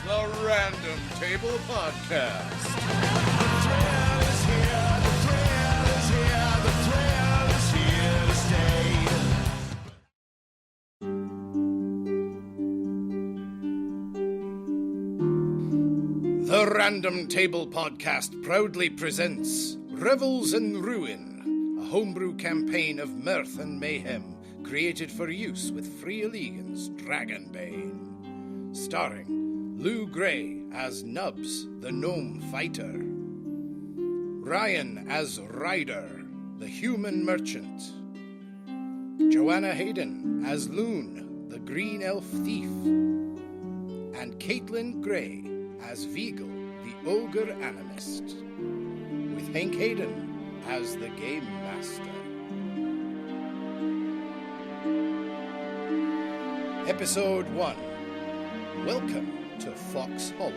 the Random Table Podcast. The thrill is here, the thrill is here, the thrill is here to stay. The Random Table Podcast proudly presents Revels Ruin, a homebrew campaign of mirth and mayhem created for use with Fria Ligan's Dragonbane. Starring Lou Gray as Nubs, the gnome fighter. Ryan as Ryder, the human merchant. Joanna Hayden as Loon, the green elf thief. And Caitlin Gray as Vigil, the ogre animist. With Hank Hayden as the game master. Episode 1. Welcome to Fox Hollow.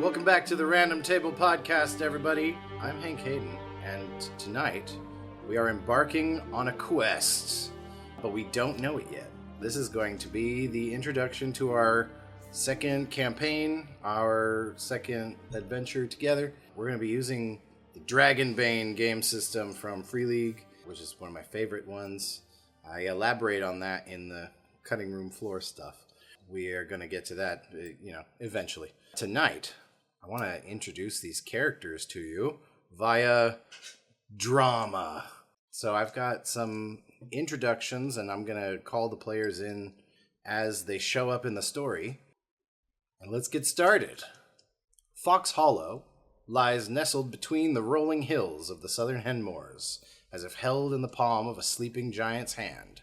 Welcome back to the Random Table Podcast, everybody. I'm Hank Hayden, and tonight we are embarking on a quest, but we don't know it yet. This is going to be the introduction to our second campaign, our second adventure together. We're going to be using the Dragonbane game system from Free League, which is one of my favorite ones. I elaborate on that in the cutting room floor stuff. We are going to get to that, eventually. Tonight, I want to introduce these characters to you via drama. So I've got some introductions, and I'm going to call the players in as they show up in the story. And let's get started. Fox Hollow lies nestled between the rolling hills of the southern Henmoors, as if held in the palm of a sleeping giant's hand.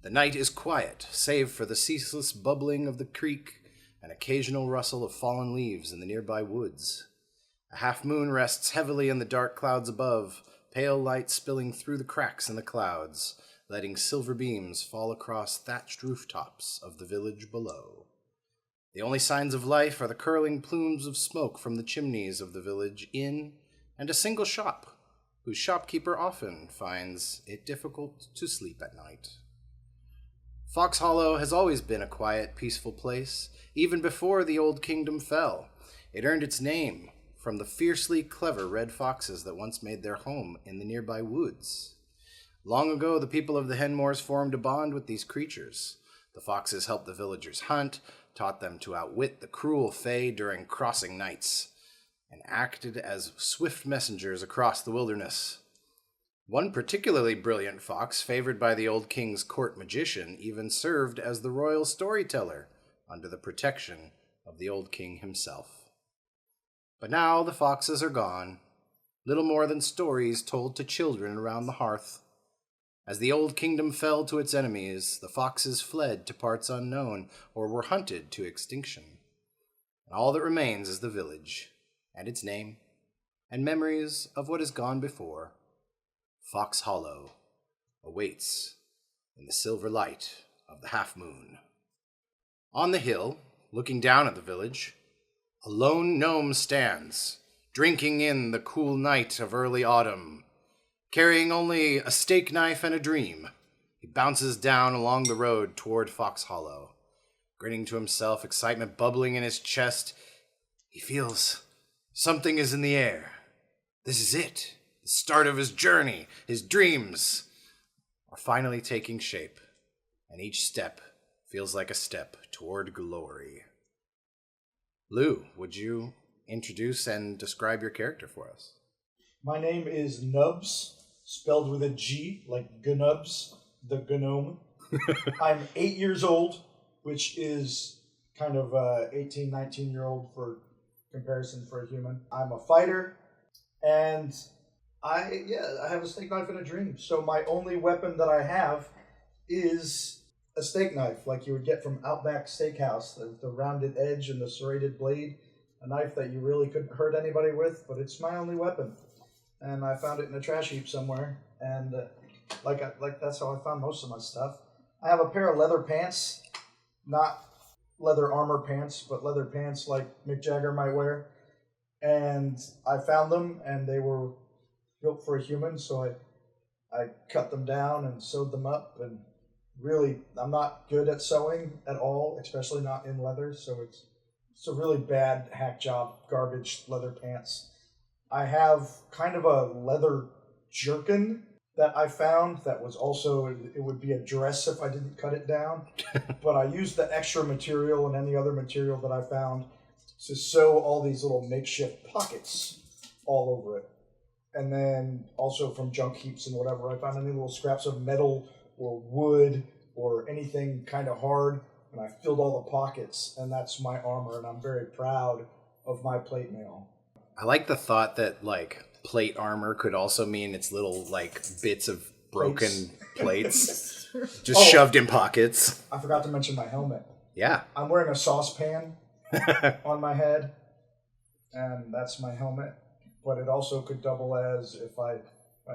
The night is quiet, save for the ceaseless bubbling of the creek and occasional rustle of fallen leaves in the nearby woods. A half-moon rests heavily in the dark clouds above, pale light spilling through the cracks in the clouds, letting silver beams fall across thatched rooftops of the village below. The only signs of life are the curling plumes of smoke from the chimneys of the village inn, and a single shop, whose shopkeeper often finds it difficult to sleep at night. Fox Hollow has always been a quiet, peaceful place, even before the Old Kingdom fell. It earned its name from the fiercely clever red foxes that once made their home in the nearby woods. Long ago, the people of the Henmoors formed a bond with these creatures. The foxes helped the villagers hunt, taught them to outwit the cruel fae during crossing nights, and acted as swift messengers across the wilderness. One particularly brilliant fox, favored by the old king's court magician, even served as the royal storyteller under the protection of the old king himself. But now the foxes are gone, little more than stories told to children around the hearth. As the old kingdom fell to its enemies, the foxes fled to parts unknown or were hunted to extinction. And all that remains is the village, and its name, and memories of what has gone before. Fox Hollow awaits in the silver light of the half-moon. On the hill, looking down at the village, a lone gnome stands, drinking in the cool night of early autumn. Carrying only a steak knife and a dream, he bounces down along the road toward Fox Hollow. Grinning to himself, excitement bubbling in his chest, he feels something is in the air. This is it. The start of his journey, his dreams, are finally taking shape, and each step feels like a step toward glory. Lou, would you introduce and describe your character for us? My name is Nubs, spelled with a G, like Gnubs, the gnome. I'm 8 years old, which is kind of 18, 19-year-old for comparison for a human. I'm a fighter, and I have a steak knife and a dream. So my only weapon that I have is a steak knife, like you would get from Outback Steakhouse, the rounded edge and the serrated blade, a knife that you really couldn't hurt anybody with, but it's my only weapon. And I found it in a trash heap somewhere, and like that's how I found most of my stuff. I have a pair of leather pants, not leather armor pants, but leather pants like Mick Jagger might wear. And I found them, and they were built for a human, so I cut them down and sewed them up. And really, I'm not good at sewing at all, especially not in leather, so it's a really bad hack job, garbage leather pants. I have kind of a leather jerkin that I found that was also, it would be a dress if I didn't cut it down. But I used the extra material and any other material that I found to sew all these little makeshift pockets all over it. And then also from junk heaps and whatever, I found any little scraps of metal or wood or anything kind of hard, and I filled all the pockets, and that's my armor, and I'm very proud of my plate mail. I like the thought that, like, plate armor could also mean it's little, like, bits of broken plates just shoved in pockets. I forgot to mention my helmet. Yeah. I'm wearing a saucepan on my head, and that's my helmet. But it also could double as if I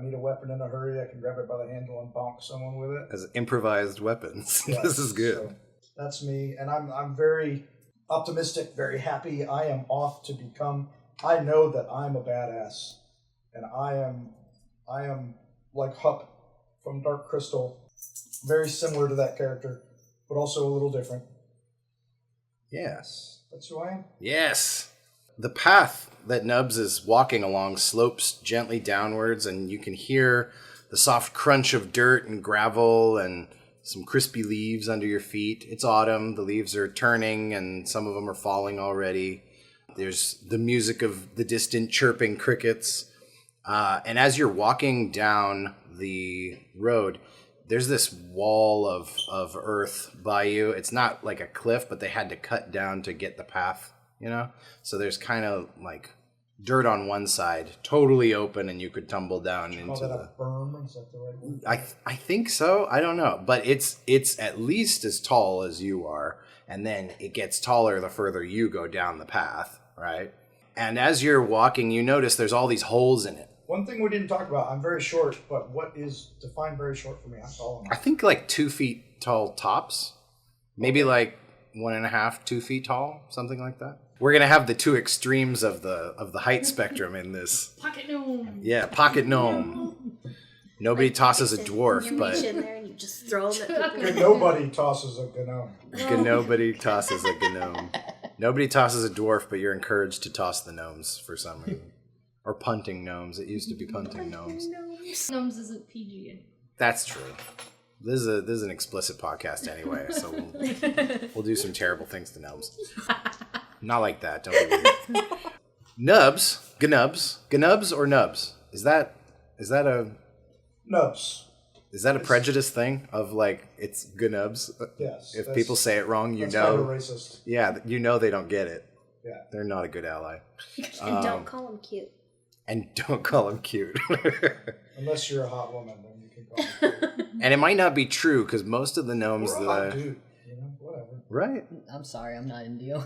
need a weapon in a hurry, I can grab it by the handle and bonk someone with it. As improvised weapons. Yeah, This is good. So that's me, and I'm very optimistic, very happy. I am off to become. I know that I'm a badass, and I am like Hup from Dark Crystal, very similar to that character, but also a little different. Yes. That's who I am. Yes. The path that Nubs is walking along slopes gently downwards, and you can hear the soft crunch of dirt and gravel and some crispy leaves under your feet. It's autumn. The leaves are turning, and some of them are falling already. There's the music of the distant chirping crickets. And as you're walking down the road, there's this wall of earth by you. It's not like a cliff, but they had to cut down to get the path, you know? So there's kind of like dirt on one side, totally open, and you could tumble down into Call that the... a berm? Is that the right word? I think so. I don't know. But it's at least as tall as you are, and then it gets taller the further you go down the path, right? And as you're walking, you notice there's all these holes in it. One thing we didn't talk about, I'm very short, but what is define very short for me? I'm tall I enough. think like 2 feet tall tops. Maybe like 1.5, 2 feet tall, something like that. We're gonna have the two extremes of the height spectrum in this. Pocket gnome. Yeah, pocket gnome. Nobody tosses a dwarf, you but reach in there and you just throw them at people. And nobody tosses a gnome. nobody tosses a gnome. Nobody tosses a dwarf, but you're encouraged to toss the gnomes for some reason. Or punting gnomes. It used to be punting gnomes. Gnomes isn't PG. That's true. This is an explicit podcast anyway, so we'll do some terrible things to gnomes. Not like that. Don't be weird. Nubs, gnubs or nubs? Is that a Nubs. prejudice thing of like it's gnubs? Yes. If people say it wrong, you that's kind of know. racist. Yeah, you know they don't get it. Yeah. They're not a good ally. And don't call them cute. And don't call them cute. Unless you're a hot woman, then you can call them cute. And it might not be true because most of the gnomes Or a hot dude. You know, whatever. Right. I'm sorry, I'm not in deal.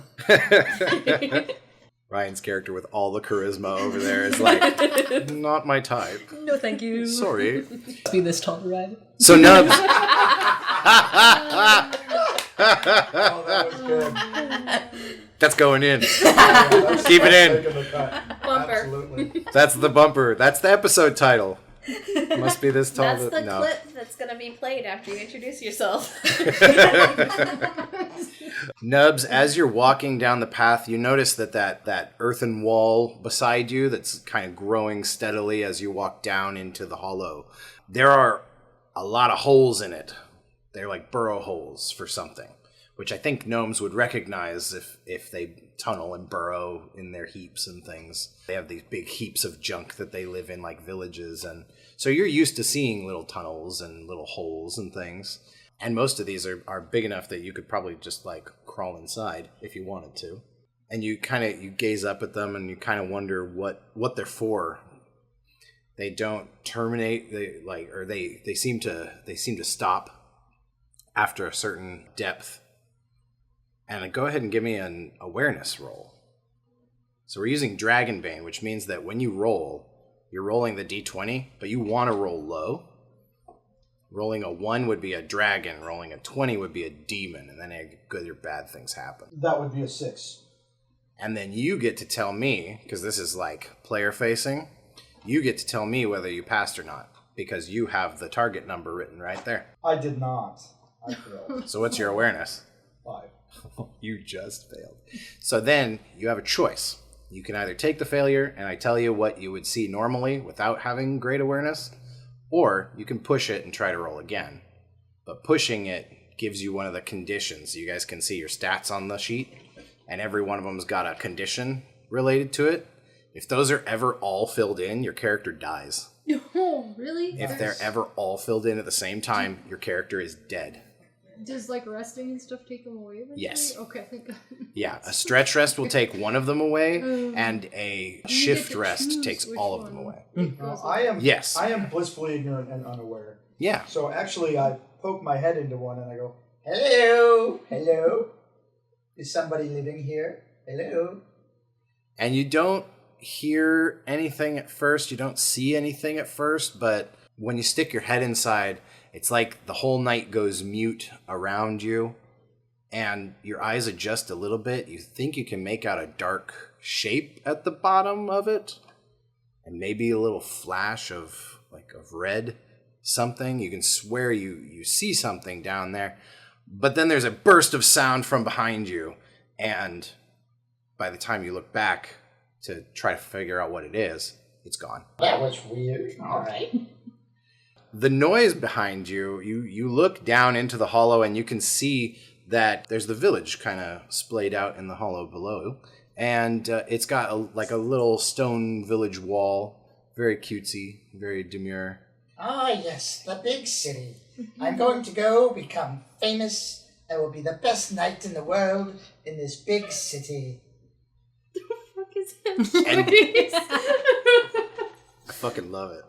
Ryan's character with all the charisma over there is like, not my type. No, thank you. Sorry. Be this tall, right? So Nubs. Oh, that was good. That's going in. That's Keep it in. taking the cut. Bumper. Absolutely. That's the bumper. That's the episode title. Must be this tall. That's the no. clip that's going to be played after you introduce yourself. Nubs, as you're walking down the path, you notice that earthen wall beside you that's kind of growing steadily as you walk down into the hollow. There are a lot of holes in it. They're like burrow holes for something, which I think gnomes would recognize if they tunnel and burrow in their heaps and things. They have these big heaps of junk that they live in like villages, and so you're used to seeing little tunnels and little holes and things. And most of these are big enough that you could probably just like crawl inside if you wanted to. And you gaze up at them and you kind of wonder what they're for. They don't terminate. They seem to stop after a certain depth. And go ahead and give me an awareness roll. So we're using Dragonbane, which means that when you roll, you're rolling the d20, but you want to roll low. Rolling a 1 would be a dragon. Rolling a 20 would be a demon. And then good or bad things happen. That would be a 6. And then you get to tell me, because this is like player facing, you get to tell me whether you passed or not. Because you have the target number written right there. I did not. I failed. So what's your awareness? 5. You just failed. So then you have a choice. You can either take the failure and I tell you what you would see normally without having great awareness, or you can push it and try to roll again. But pushing it gives you one of the conditions. You guys can see your stats on the sheet, and every one of them's got a condition related to it. If those are ever all filled in, your character dies. Oh, really? If they're ever all filled in at the same time, your character is dead. Does like resting and stuff take them away eventually? Yes. Okay, thank God. Yeah, a stretch rest will take one of them away, and a You shift get to rest choose takes which all of them one. away. No, I am. Yes. I am blissfully ignorant and unaware. Yeah. So actually, I poke my head into one and I go, "Hello, hello. Is somebody living here? Hello." And you don't hear anything at first, you don't see anything at first, but when you stick your head inside, it's like the whole night goes mute around you, and your eyes adjust a little bit. You think you can make out a dark shape at the bottom of it, and maybe a little flash of red something. You can swear you see something down there, but then there's a burst of sound from behind you, and by the time you look back to try to figure out what it is, it's gone. That was weird. All right. The noise behind you, you look down into the hollow and you can see that there's the village kind of splayed out in the hollow below. And it's got a little stone village wall, very cutesy, very demure. Ah, yes, the big city. I'm going to go become famous. I will be the best knight in the world in this big city. What is that voice? I fucking love it.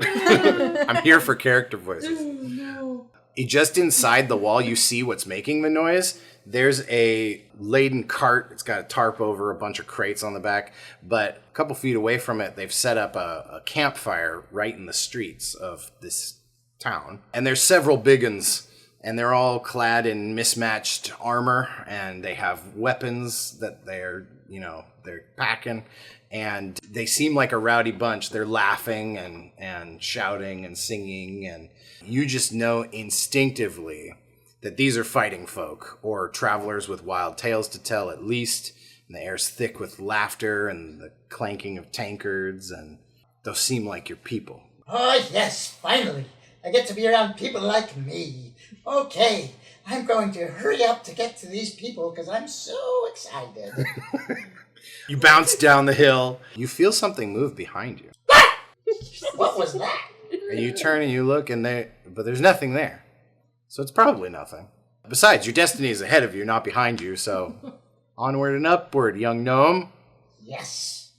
I'm here for character voices. Oh, no. Just inside the wall, you see what's making the noise. There's a laden cart. It's got a tarp over, a bunch of crates on the back. But a couple feet away from it, they've set up a campfire right in the streets of this town. And there's several big uns, and they're all clad in mismatched armor, and they have weapons that they're packing. And they seem like a rowdy bunch. They're laughing and shouting and singing, and you just know instinctively that these are fighting folk, or travelers with wild tales to tell at least. And the air's thick with laughter and the clanking of tankards, and those seem like your people. Oh, yes, finally. I get to be around people like me. Okay, I'm going to hurry up to get to these people because I'm so excited. You bounce down the hill. You feel something move behind you. What was that? And you turn and you look, but there's nothing there. So it's probably nothing. Besides, your destiny is ahead of you, not behind you, so onward and upward, young gnome. Yes.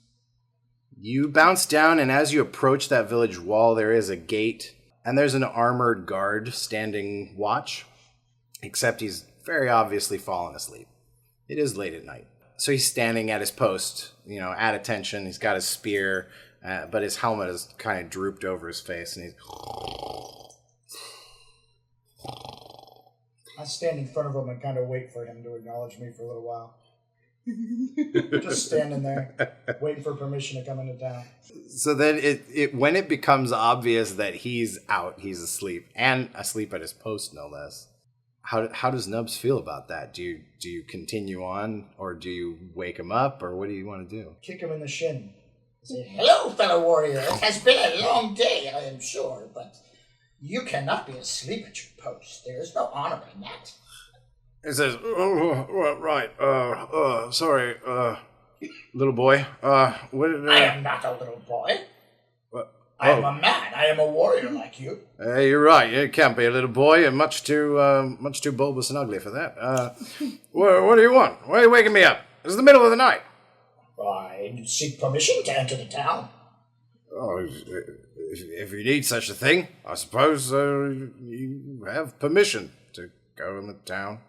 You bounce down, and as you approach that village wall, there is a gate, and there's an armored guard standing watch, except he's very obviously fallen asleep. It is late at night. So he's standing at his post, at attention. He's got his spear, but his helmet is kind of drooped over his face, and he's... I stand in front of him and kind of wait for him to acknowledge me for a little while. Just standing there, waiting for permission to come into town. So then when it becomes obvious that he's out, he's asleep, and asleep at his post, no less. How does Nubs feel about that? Do you continue on, or do you wake him up, or what do you want to do? Kick him in the shin. Say, hello, fellow warrior. It has been a long day, I am sure, but you cannot be asleep at your post. There is no honor in that. He says, right, sorry, little boy, what did, I am not a little boy. what? I am a man. I am a warrior like you. You're right. You can't be a little boy. You're much too bulbous and ugly for that. What do you want? Why are you waking me up? It's the middle of the night. I seek permission to enter the town. Oh, if you need such a thing, I suppose you have permission to go in the town.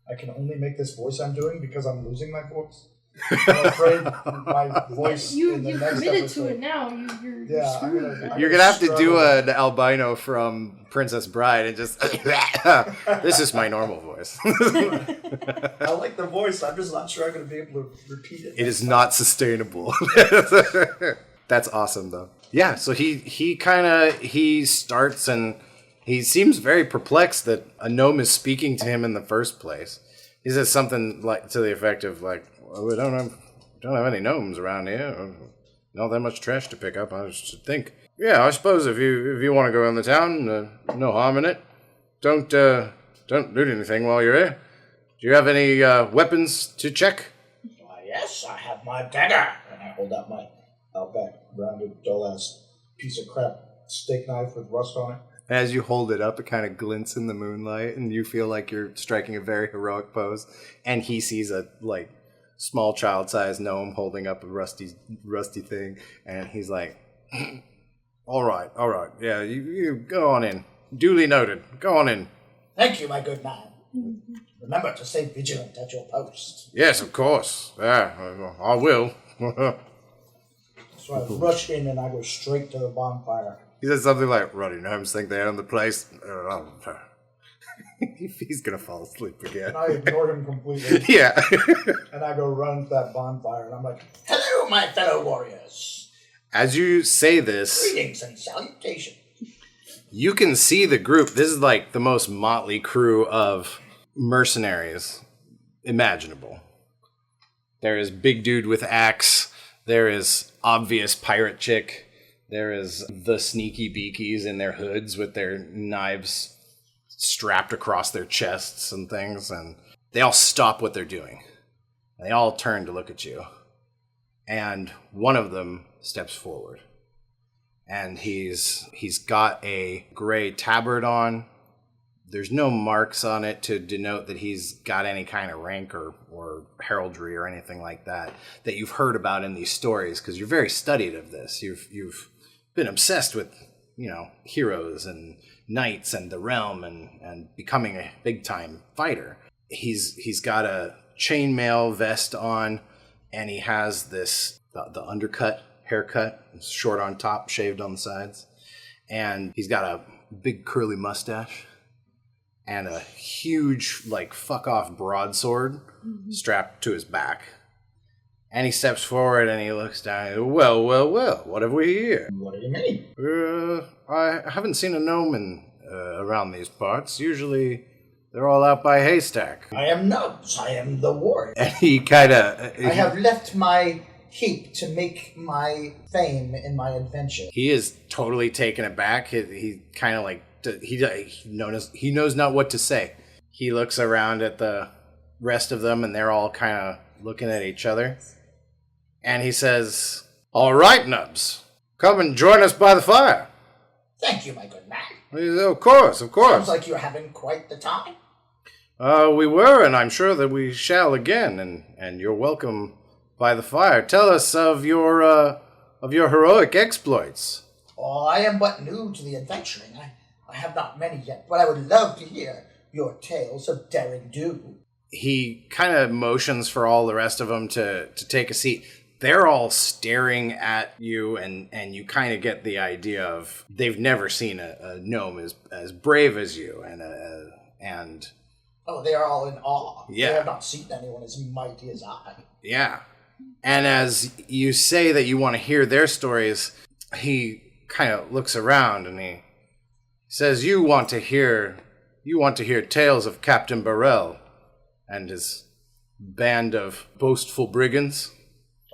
I can only make this voice I'm doing because I'm losing my voice. I'm afraid my voice. You in the you've next committed episode, to it now. You're Yeah, I'm screwed. gonna- man. You're gonna have to do struggle. an albino from Princess Bride and just. This is my normal voice. I like the voice. I'm just not sure I'm going to be able to repeat it. It is not sustainable. That's awesome, though. Yeah, so he starts and he seems very perplexed that a gnome is speaking to him in the first place. He says something like to the effect of like, well, we don't have any gnomes around here. Not that much trash to pick up. I should think. Yeah, I suppose if you want to go in the town, no harm in it. Don't loot anything while you're here. Do you have any weapons to check? Why, yes, I have my dagger. And I hold out my Outback, rounded, dull-ass piece of crap steak knife with rust on it. As you hold it up, it kind of glints in the moonlight, and you feel like you're striking a very heroic pose. And he sees a small child-sized gnome holding up a rusty thing, and he's like, "All right, yeah, you go on in. Duly noted. Go on in." Thank you, my good man. Remember to stay vigilant at your post. Yes, of course. Yeah, I will. So I rush in and I go straight to the bonfire. He said something like, "Ruddy gnomes think they own the place." He's gonna fall asleep again. And I ignore him completely. Yeah. And I go run to that bonfire and I'm like, Hello, my fellow warriors. As you say this, Greetings and salutations. you can see the group. This is like the most motley crew of mercenaries imaginable. There is big dude with axe. There is obvious pirate chick. There is the sneaky beakies in their hoods with their knives strapped across their chests and things. And they all stop what they're doing. They all turn to look at you. And one of them steps forward. And he's got a gray tabard on. There's no marks on it to denote that he's got any kind of rank or heraldry or anything like that you've heard about in these stories, because you're very studied of this. You've been obsessed with, heroes and knights and the realm and becoming a big-time fighter. He's got a chainmail vest on, and he has the undercut haircut, short on top, shaved on the sides. And he's got a big curly mustache and a huge, fuck-off broadsword strapped to his back. And he steps forward and he looks down and he goes, well, what have we here? What do you mean? I haven't seen a gnome around these parts. Usually they're all out by haystack. I am Nubs. I am the warrior. And he kind of... I have left my heap to make my fame in my adventure. He is totally taken aback. He kind of he knows not what to say. He looks around at the rest of them, and they're all kind of looking at each other. And he says, "All right, Nubs, come and join us by the fire." Thank you, my good man. He says, Of course. Sounds like you're having quite the time. We were, and I'm sure that we shall again. And you're welcome by the fire. Tell us of your heroic exploits. Oh, I am but new to the adventuring. I have not many yet, but I would love to hear your tales of daring do. He kind of motions for all the rest of them to take a seat. They're all staring at you, and you kind of get the idea of they've never seen a gnome as brave as you, and Oh, they are all in awe. Yeah. They have not seen anyone as mighty as I. yeah. And as you say that you want to hear their stories, he kind of looks around and he says, "You want to hear tales of Captain Burrell and his band of boastful brigands?"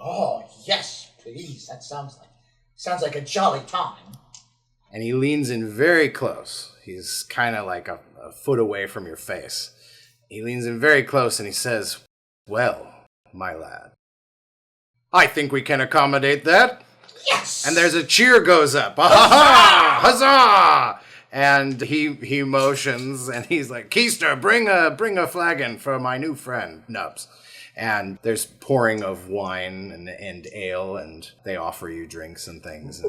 Oh, yes, please. That sounds like a jolly time. And he leans in very close. He's kind of like a foot away from your face. He leans in very close and he says, "Well, my lad, I think we can accommodate that." Yes! And there's a cheer goes up. Huzzah! Huzzah! And he motions and he's like, "Keister, bring a flagon for my new friend, Nubs." And there's pouring of wine and ale, and they offer you drinks and things.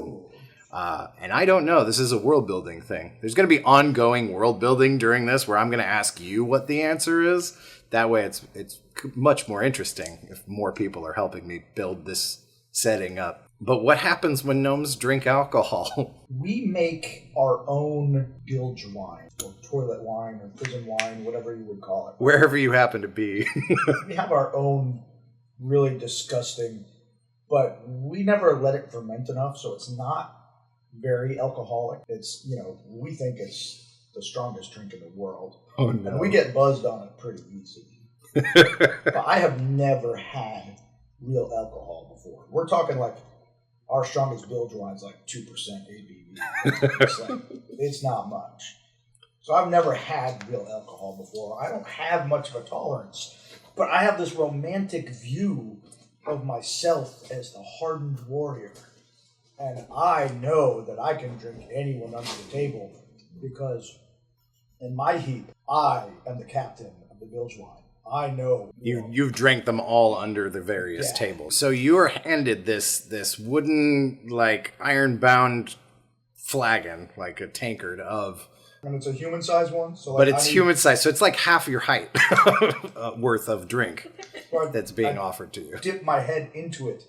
And I don't know. This is a world building thing. There's going to be ongoing world building during this where I'm going to ask you what the answer is. That way it's much more interesting if more people are helping me build this setting up. But what happens when gnomes drink alcohol? We make our own bilge wine, or toilet wine, or prison wine, whatever you would call it. Wherever you happen to be. We have our own really disgusting, but we never let it ferment enough, so it's not very alcoholic. It's, we think it's the strongest drink in the world. Oh, no. And we get buzzed on it pretty easy. But I have never had real alcohol before. We're talking like our strongest bilge wine's like 2% ABV. It's not much. So I've never had real alcohol before. I don't have much of a tolerance. But I have this romantic view of myself as the hardened warrior. And I know that I can drink anyone under the table because in my heap, I am the captain of the bilge wine. I know. You've drank them all under the various tables. So you are handed this wooden, like, iron-bound flagon, like a tankard of... And it's a human-sized one. So but it's human-sized, so it's like half your height worth of drink that's being offered to you. Dip my head into it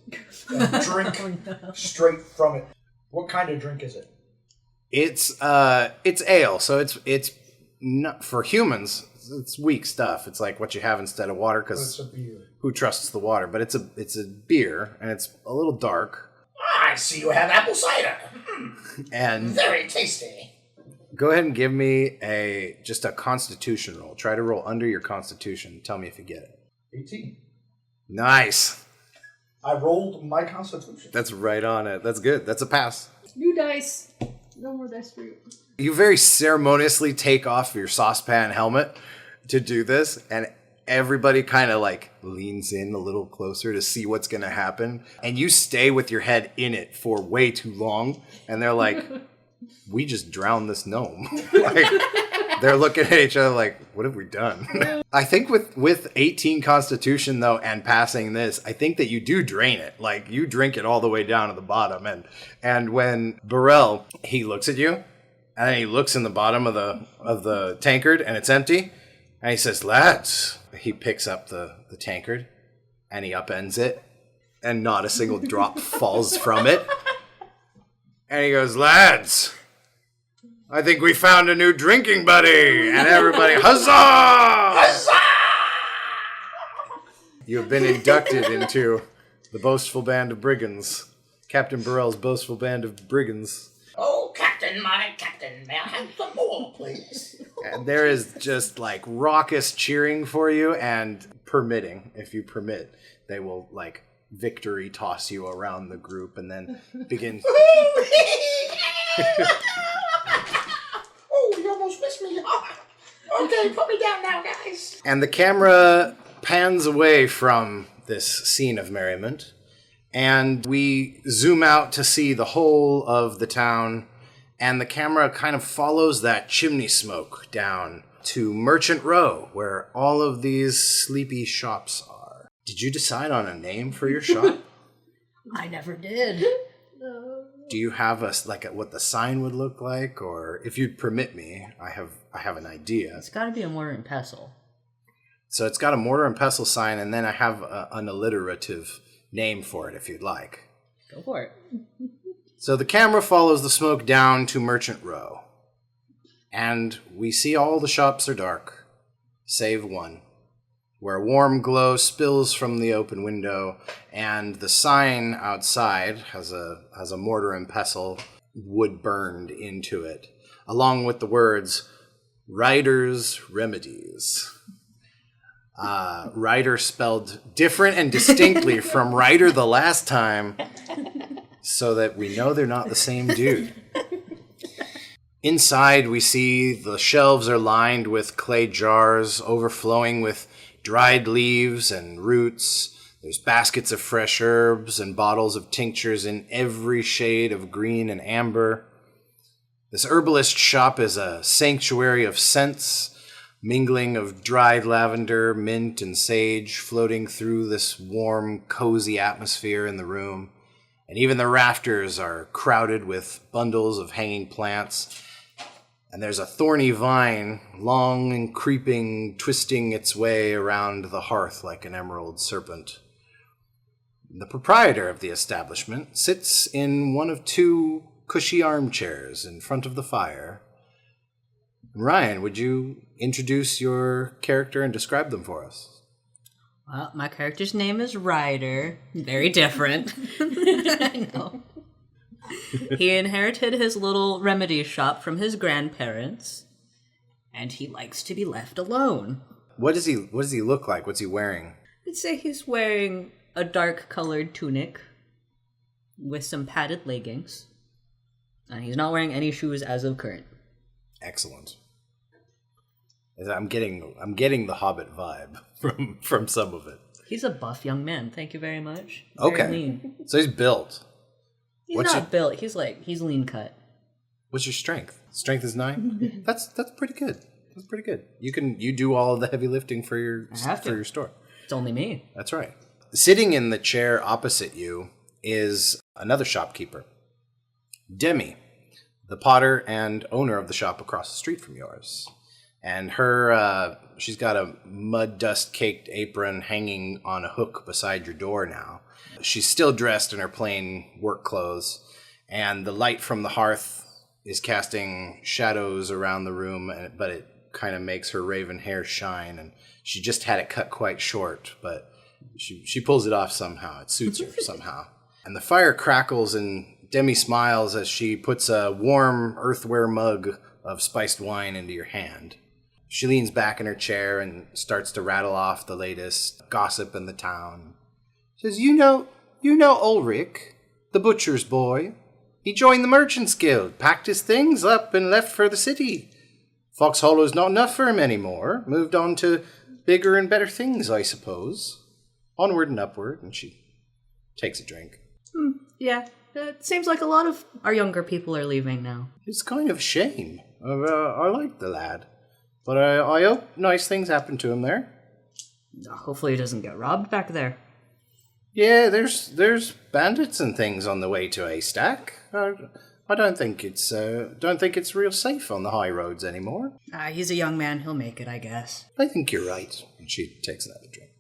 and drink straight from it. What kind of drink is it? It's ale, so it's not, for humans, it's weak stuff. It's like what you have instead of water, because who trusts the water? But it's a beer, and it's a little dark. I see you have apple cider. And Very tasty. go ahead and give me just a constitution roll. Try to roll under your constitution. Tell me if you get it. 18. Nice. I rolled my constitution. That's right on it. That's good. That's a pass. New dice. No more dice for you. You very ceremoniously take off your saucepan helmet to do this, and everybody kind of like leans in a little closer to see what's going to happen. And you stay with your head in it for way too long, and they're like, we just drowned this gnome. Like, they're looking at each other like, what have we done? I think with 18 constitution, though, and passing this, I think that you do drain it. Like, you drink it all the way down to the bottom. And when Burrell, he looks at you, and then he looks in the bottom of the tankard, and it's empty. And he says, lads. He picks up the tankard, and he upends it, and not a single drop falls from it. And he goes, lads, I think we found a new drinking buddy. And everybody, huzzah! Huzzah! You have been inducted into the Boastful Band of Brigands. Captain Burrell's Boastful Band of Brigands. Oh, Captain, my Captain, may I have some more, please? And there is just like raucous cheering for you, and permitting, if you permit, they will like victory toss you around the group and then begin. Oh, you almost missed me. Okay, put me down now, guys. And the camera pans away from this scene of merriment, and we zoom out to see the whole of the town, and the camera kind of follows that chimney smoke down to Merchant Row, where all of these sleepy shops are. Did you decide on a name for your shop? I never did. Do you have what the sign would look like, or if you'd permit me, I have an idea. It's got to be a mortar and pestle. So it's got a mortar and pestle sign, and then I have an alliterative name for it if you'd like. Go for it. So the camera follows the smoke down to Merchant Row, and we see all the shops are dark, save one, where a warm glow spills from the open window, and the sign outside has a mortar and pestle wood burned into it, along with the words, Ryder's Remedies. Ryder spelled different and distinctly from Ryder the last time, so that we know they're not the same dude. Inside, we see the shelves are lined with clay jars overflowing with dried leaves and roots. There's baskets of fresh herbs and bottles of tinctures in every shade of green and amber. This herbalist shop is a sanctuary of scents, mingling of dried lavender, mint, and sage floating through this warm, cozy atmosphere in the room. And even the rafters are crowded with bundles of hanging plants. And there's a thorny vine, long and creeping, twisting its way around the hearth like an emerald serpent. The proprietor of the establishment sits in one of two cushy armchairs in front of the fire. Ryan, would you introduce your character and describe them for us? Well, my character's name is Ryder. Very different. I know. He inherited his little remedy shop from his grandparents, and he likes to be left alone. What does he look like? What's he wearing? I'd say he's wearing a dark-colored tunic with some padded leggings, and he's not wearing any shoes as of current. Excellent. I'm getting the Hobbit vibe from some of it. He's a buff young man. Thank you very much. Okay. Very lean. So he's built. He's What's not built. He's lean cut. What's your strength? Strength is 9? That's pretty good. That's pretty good. You do all of the heavy lifting for your store. It's only me. That's right. Sitting in the chair opposite you is another shopkeeper, Demi, the potter and owner of the shop across the street from yours. And she's got a mud dust caked apron hanging on a hook beside your door now. She's still dressed in her plain work clothes, and the light from the hearth is casting shadows around the room, but it kind of makes her raven hair shine, and she just had it cut quite short, but she pulls it off somehow. It suits her somehow. And the fire crackles, and Demi smiles as she puts a warm earthenware mug of spiced wine into your hand. She leans back in her chair and starts to rattle off the latest gossip in the town. Says, you know Ulrich, the butcher's boy. He joined the Merchants Guild, packed his things up and left for the city. Fox Hollow's not enough for him anymore. Moved on to bigger and better things, I suppose. Onward and upward, and she takes a drink. Yeah, it seems like a lot of our younger people are leaving now. It's kind of a shame. I like the lad. But I hope nice things happen to him there. Hopefully he doesn't get robbed back there. Yeah, there's bandits and things on the way to Haystack. I don't think it's real safe on the high roads anymore. He's a young man. He'll make it, I guess. I think you're right. And she takes another drink.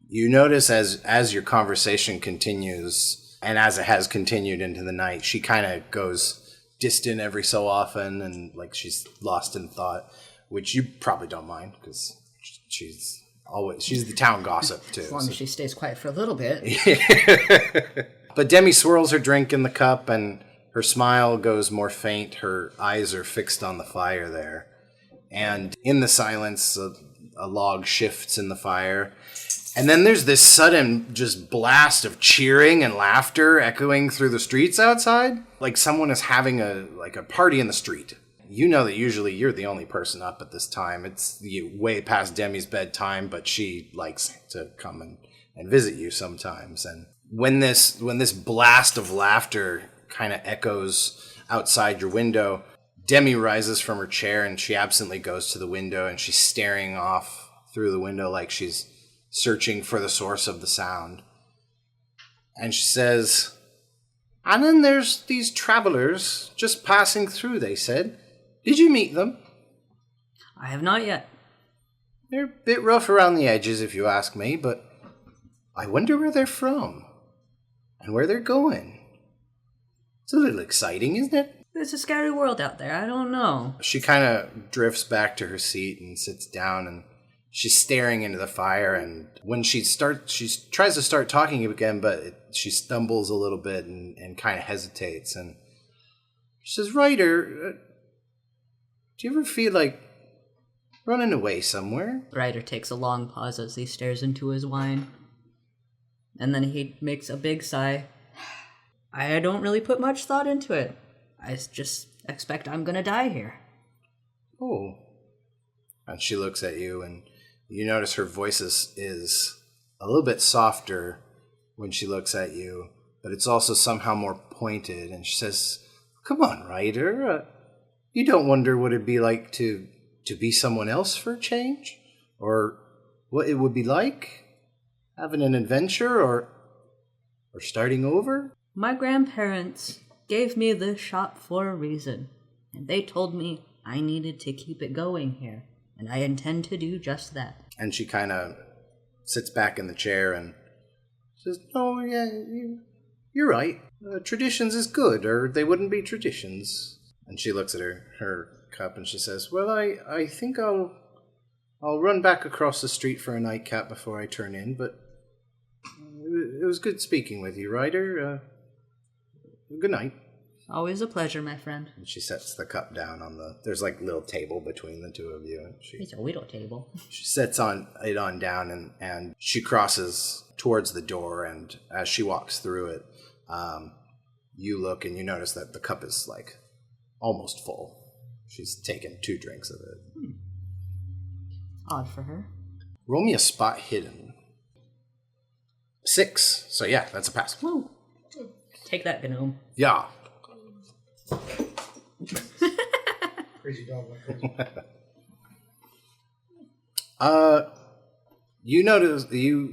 You notice as your conversation continues, and as it has continued into the night, she kind of goes distant every so often, and like she's lost in thought, which you probably don't mind because she's the town gossip too. As long as she stays quiet for a little bit. But Demi swirls her drink in the cup, and her smile goes more faint. Her eyes are fixed on the fire there. And in the silence, a log shifts in the fire. And then there's this sudden just blast of cheering and laughter echoing through the streets outside. Like someone is having a party in the street. You know that usually you're the only person up at this time. It's way past Demi's bedtime, but she likes to come and visit you sometimes. And when this blast of laughter kind of echoes outside your window, Demi rises from her chair and she absently goes to the window, and she's staring off through the window like she's searching for the source of the sound. And she says, "And then there's these travelers just passing through, they said. Did you meet them?" I have not yet. They're a bit rough around the edges, if you ask me, but I wonder where they're from and where they're going. It's a little exciting, isn't it? It's a scary world out there. I don't know. She kind of drifts back to her seat and sits down, and she's staring into the fire. And when she tries to start talking again, but she stumbles a little bit and kind of hesitates. And she says, "Ryder, do you ever feel like running away somewhere?" Ryder takes a long pause as he stares into his wine. And then he makes a big sigh. I don't really put much thought into it. I just expect I'm gonna die here. Oh. And she looks at you, and you notice her voice is a little bit softer when she looks at you, but it's also somehow more pointed. And she says, "Come on, Ryder. You don't wonder what it'd be like to be someone else for a change? Or what it would be like having an adventure or starting over?" My grandparents gave me this shop for a reason, and they told me I needed to keep it going here, and I intend to do just that. And she kind of sits back in the chair and says, "Oh, yeah, you're right. Traditions is good, or they wouldn't be traditions." And she looks at her cup and she says, "Well, I think I'll run back across the street for a nightcap before I turn in, but it was good speaking with you, Ryder. Good night." Always a pleasure, my friend. And she sets the cup down on there's like a little table between the two of you. And It's a widow table. she sets it on down and she crosses towards the door, and as she walks through it, you look and you notice that the cup is like almost full. She's taken 2 drinks of it. Odd for her. Roll me a spot hidden. 6. So yeah, that's a pass. Woo. Take that, Gnome. Yeah. Crazy dog went crazy. You notice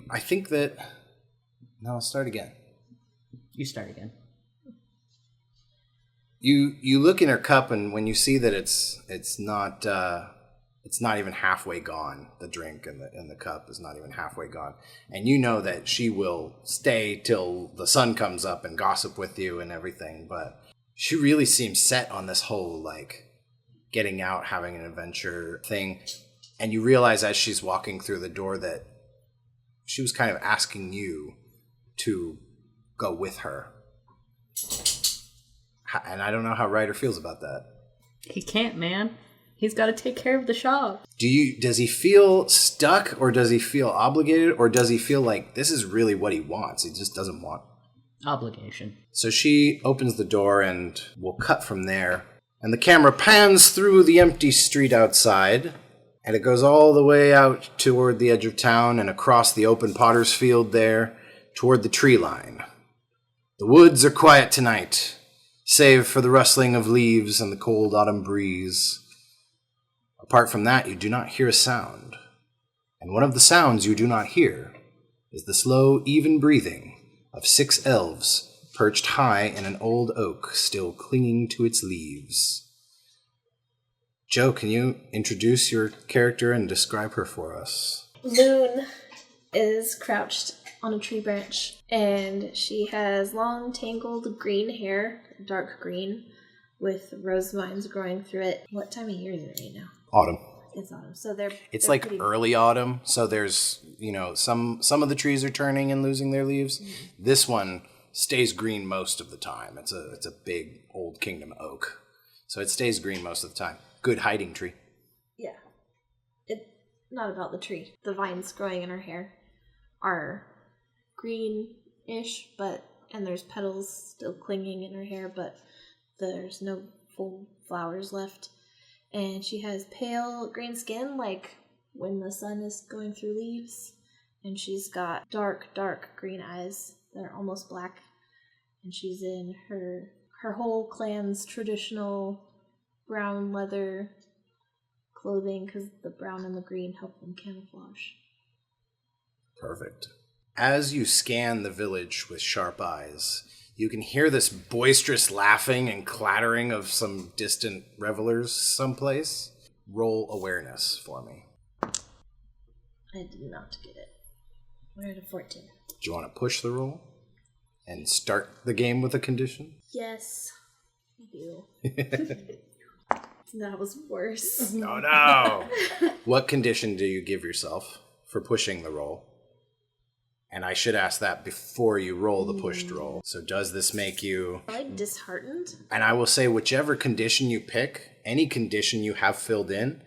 I think that. No, I'll start again. You start again. You look in her cup, and when you see that it's not even halfway gone, the drink in the cup is not even halfway gone, and you know that she will stay till the sun comes up and gossip with you and everything, but she really seems set on this whole like getting out, having an adventure thing, and you realize as she's walking through the door that she was kind of asking you to go with her. And I don't know how Ryder feels about that. He can't, man. He's got to take care of the shop. Does he feel stuck, or does he feel obligated, or does he feel like this is really what he wants? He just doesn't want Obligation. So she opens the door and we'll cut from there. And the camera pans through the empty street outside, and it goes all the way out toward the edge of town and across the open potter's field there toward the tree line. The woods are quiet tonight, save for the rustling of leaves and the cold autumn breeze. Apart from that, you do not hear a sound. And one of the sounds you do not hear is the slow, even breathing of 6 elves perched high in an old oak, still clinging to its leaves. Joe, can you introduce your character and describe her for us? Moon is crouched on a tree branch, and she has long, tangled green hair, dark green, with rose vines growing through it. What time of year is it right now? Autumn. It's autumn, so they're Like pretty... early autumn, so there's, some of the trees are turning and losing their leaves. Mm-hmm. This one stays green most of the time. It's a big old kingdom oak, so it stays green most of the time. Good hiding tree. Yeah. It's not about the tree. The vines growing in her hair are green-ish, and there's petals still clinging in her hair, but there's no full flowers left. And she has pale green skin, like when the sun is going through leaves. And she's got dark, dark green eyes that are almost black. And she's in her whole clan's traditional brown leather clothing, because the brown and the green help them camouflage. Perfect. As you scan the village with sharp eyes, you can hear this boisterous laughing and clattering of some distant revelers someplace. Roll awareness for me. I did not get it. We're at a 14. Do you want to push the roll and start the game with a condition? Yes, I do. That was worse. Oh no! What condition do you give yourself for pushing the roll? And I should ask that before you roll the pushed roll. So does this make you... Like disheartened? And I will say whichever condition you pick, any condition you have filled in,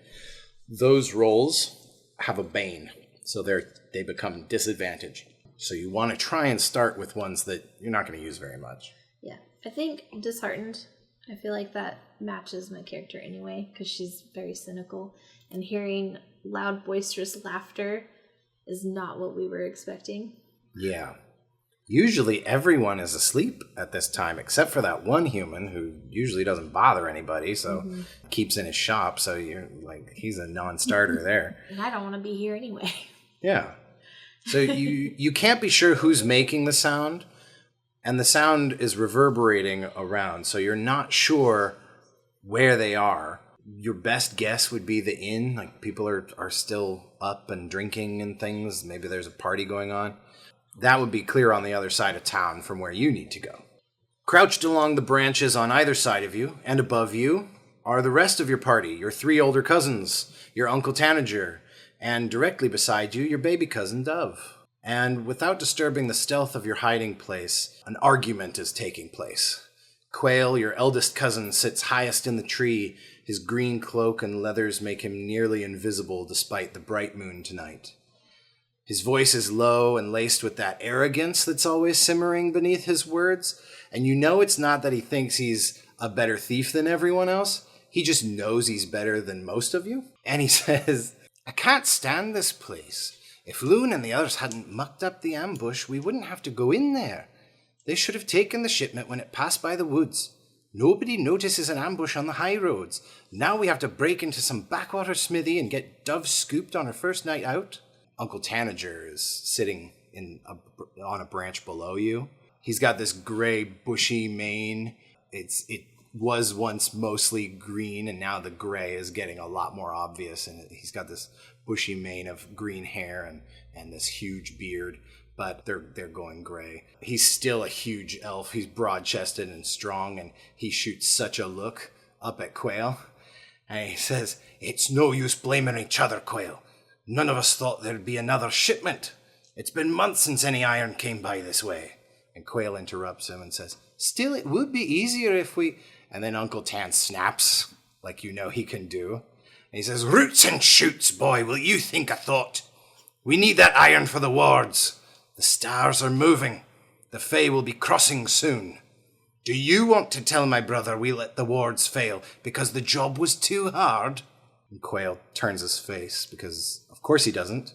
those rolls have a bane. So they become disadvantaged. So you want to try and start with ones that you're not going to use very much. Yeah. I think disheartened, I feel like that matches my character anyway, because she's very cynical. And hearing loud, boisterous laughter is not what we were expecting. Yeah. Usually everyone is asleep at this time, except for that one human who usually doesn't bother anybody, so keeps in his shop, so you're like, he's a non-starter there. And I don't want to be here anyway. Yeah. So you can't be sure who's making the sound, and the sound is reverberating around, so you're not sure where they are. your best guess would be the inn. Like, people are still up and drinking and things. Maybe there's a party going on. That would be clear on the other side of town from where you need to go. Crouched along the branches on either side of you and above you are the rest of your party, your 3 older cousins, your Uncle Tanager, and directly beside you, your baby cousin Dove. And without disturbing the stealth of your hiding place, an argument is taking place. Quail, your eldest cousin, sits highest in the tree. His green cloak and leathers make him nearly invisible despite the bright moon tonight. His voice is low and laced with that arrogance that's always simmering beneath his words, and you know it's not that he thinks he's a better thief than everyone else. He just knows he's better than most of you. And he says, "I can't stand this place. If Loon and the others hadn't mucked up the ambush, we wouldn't have to go in there. They should have taken the shipment when it passed by the woods. Nobody notices an ambush on the high roads. Now we have to break into some backwater smithy and get Dove scooped on her first night out." Uncle Tanager is sitting on a branch below you. He's got this gray, bushy mane. It was once mostly green, and now the gray is getting a lot more obvious. And he's got this bushy mane of green hair and this huge beard, but they're going gray. He's still a huge elf. He's broad-chested and strong, and he shoots such a look up at Quail. And he says, "It's no use blaming each other, Quail. None of us thought there'd be another shipment. It's been months since any iron came by this way." And Quail interrupts him and says, "Still, it would be easier if we..." And then Uncle Tan snaps, like you know he can do. And he says, "Roots and shoots, boy, will you think a thought? We need that iron for the wards. The stars are moving. The Fae will be crossing soon. Do you want to tell my brother we let the wards fail because the job was too hard?" And Quail turns his face because, of course, he doesn't.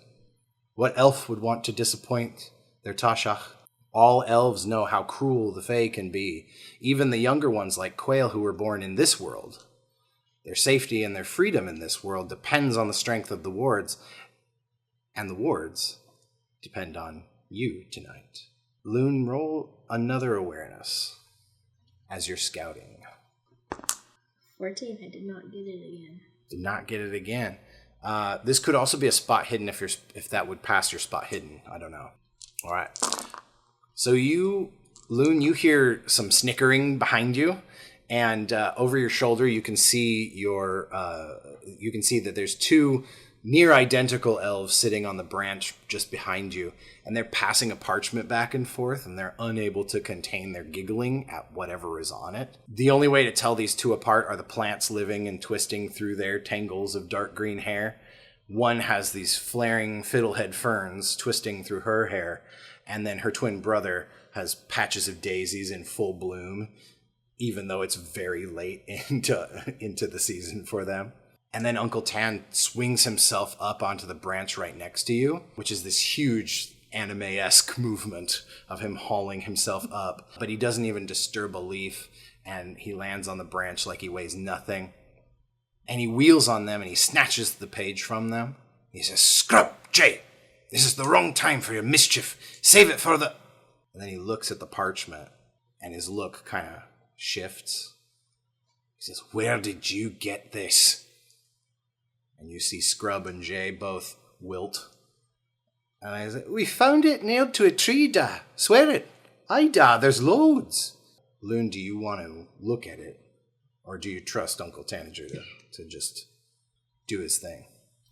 What elf would want to disappoint their Tashach? All elves know how cruel the Fae can be, even the younger ones like Quail who were born in this world. Their safety and their freedom in this world depends on the strength of the wards, and the wards depend on you tonight. Loon, roll another awareness as you're scouting. 14. I did not get it again. Did not get it again. This could also be a spot hidden if that would pass your spot hidden. I don't know. All right. So you, Loon, you hear some snickering behind you, and over your shoulder you can see that there's 2 near identical elves sitting on the branch just behind you, and they're passing a parchment back and forth, and they're unable to contain their giggling at whatever is on it. The only way to tell these 2 apart are the plants living and twisting through their tangles of dark green hair. One has these flaring fiddlehead ferns twisting through her hair, and then her twin brother has patches of daisies in full bloom, even though it's very late into the season for them. And then Uncle Tan swings himself up onto the branch right next to you, which is this huge anime-esque movement of him hauling himself up. But he doesn't even disturb a leaf, and he lands on the branch like he weighs nothing. And he wheels on them, and he snatches the page from them. He says, "Scrub, Jay, this is the wrong time for your mischief. Save it for the..." And then he looks at the parchment, and his look kind of shifts. He says, "Where did you get this?" And you see Scrub and Jay both wilt. And I say, "We found it nailed to a tree, da. Swear it. Aye, da, there's loads." Loon, do you want to look at it? Or do you trust Uncle Tanager to just do his thing?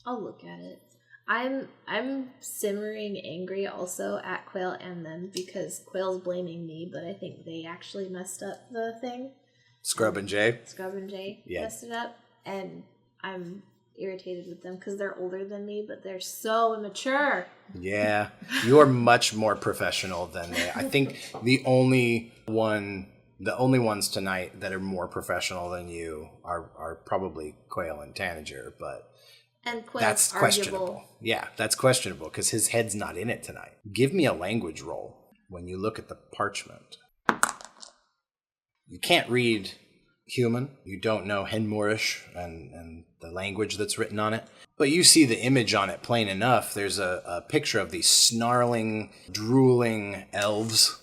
I'll look at it. I'm simmering angry also at Quail and them because Quail's blaming me, but I think they actually messed up the thing. Scrub and Jay? Scrub and Jay Yeah. messed it up, and I'm irritated with them because they're older than me, but they're so immature. Yeah, you're much more professional than they. I think the only ones tonight that are more professional than you are probably Quail and Tanager, but And Quail's that's questionable. arguable. Yeah, that's questionable because his head's not in it tonight. Give me a language roll when you look at the parchment. You can't read human. You don't know Henmoorish and the language that's written on it. But you see the image on it plain enough. There's a picture of these snarling, drooling elves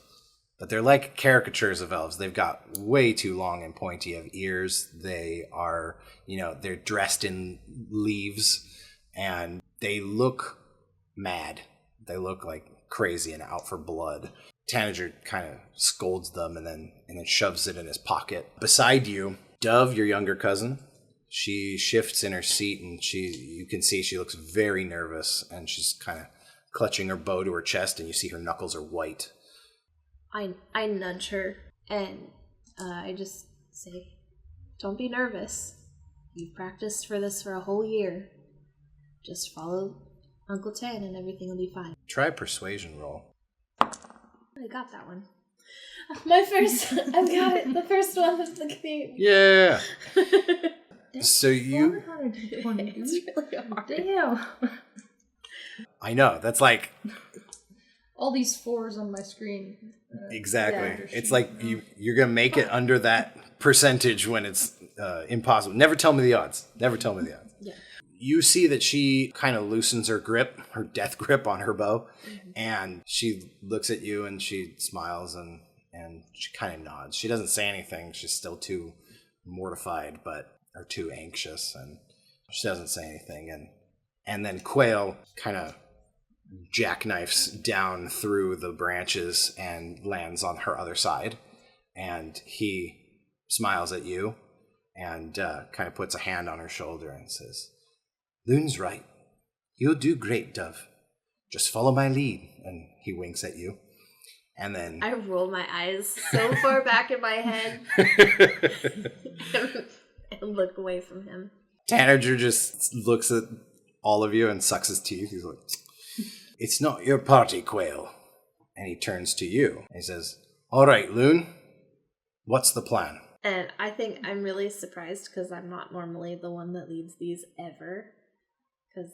But they're like caricatures of elves. They've got way too long and pointy of ears. They are, they're dressed in leaves, and they look mad. They look like crazy and out for blood. Tanager kind of scolds them and then shoves it in his pocket. Beside you, Dove, your younger cousin, she shifts in her seat, and you can see she looks very nervous, and she's kind of clutching her bow to her chest, and you see her knuckles are white. I nudge her, and I just say, don't be nervous. You've practiced for this for a whole year. Just follow Uncle Tan and everything will be fine. Try a persuasion roll. I got that one. My first, I've got it. The first one of the game. Yeah. So you... It's really hard. Damn. I know, that's like... All these 4s on my screen. Exactly. Yeah. It's like you're going to make it under that percentage when it's impossible. Never tell me the odds. Never tell me the odds. Yeah. You see that she kind of loosens her grip, her death grip on her bow, and she looks at you and she smiles and she kind of nods. She doesn't say anything. She's still too mortified, or too anxious, and she doesn't say anything. And then Quail kind of jackknifes down through the branches and lands on her other side, and he smiles at you and kind of puts a hand on her shoulder and says, "Loon's right. You'll do great, Dove. Just follow my lead." And he winks at you. And then I roll my eyes so far back in my head and look away from him. Tanager just looks at all of you and sucks his teeth. He's like, "It's not your party, Quail." And he turns to you and he says, "All right, Loon, what's the plan?" And I think I'm really surprised because I'm not normally the one that leads these ever. Because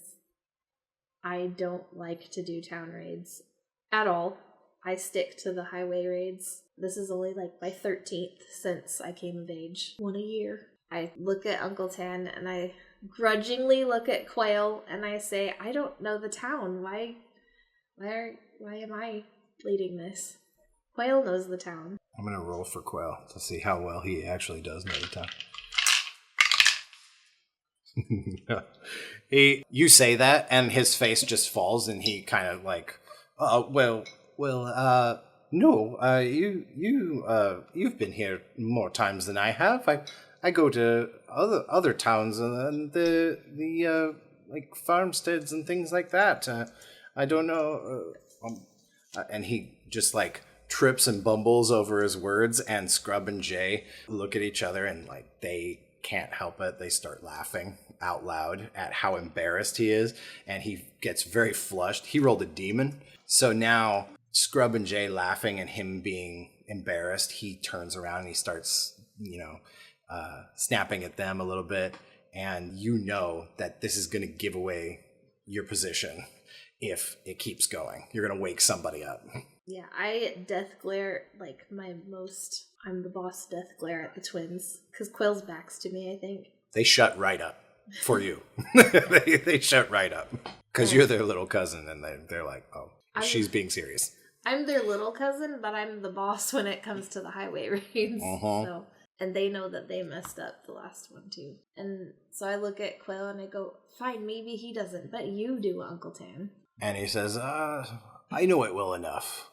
I don't like to do town raids at all. I stick to the highway raids. This is only like my 13th since I came of age. 1 a year. I look at Uncle Tan and I grudgingly look at Quail and I say, I don't know the town. Why am I leading this? Quail knows the town. I'm going to roll for Quail to see how well he actually does know the town. You say that, and his face just falls, and he kind of like, no, you've been here more times than I have. I go to other towns and the like farmsteads and things like that. I don't know. And he just like trips and bumbles over his words, and Scrub and Jay look at each other and like they can't help it. They start laughing out loud at how embarrassed he is, and he gets very flushed. He rolled a demon. So now Scrub and Jay laughing and him being embarrassed, he turns around and he starts, snapping at them a little bit. And you know that this is going to give away your position if it keeps going. You're going to wake somebody up. Yeah, I death glare like I'm the boss death glare at the twins. Because Quill's back's to me, I think. They shut right up for you. they shut right up. Because you're their little cousin, and they're like, oh, she's being serious. I'm their little cousin, but I'm the boss when it comes to the highway raids. So, and they know that they messed up the last one, too. And so I look at Quail and I go, fine, maybe he doesn't, but you do, Uncle Tan. And he says, I know it well enough.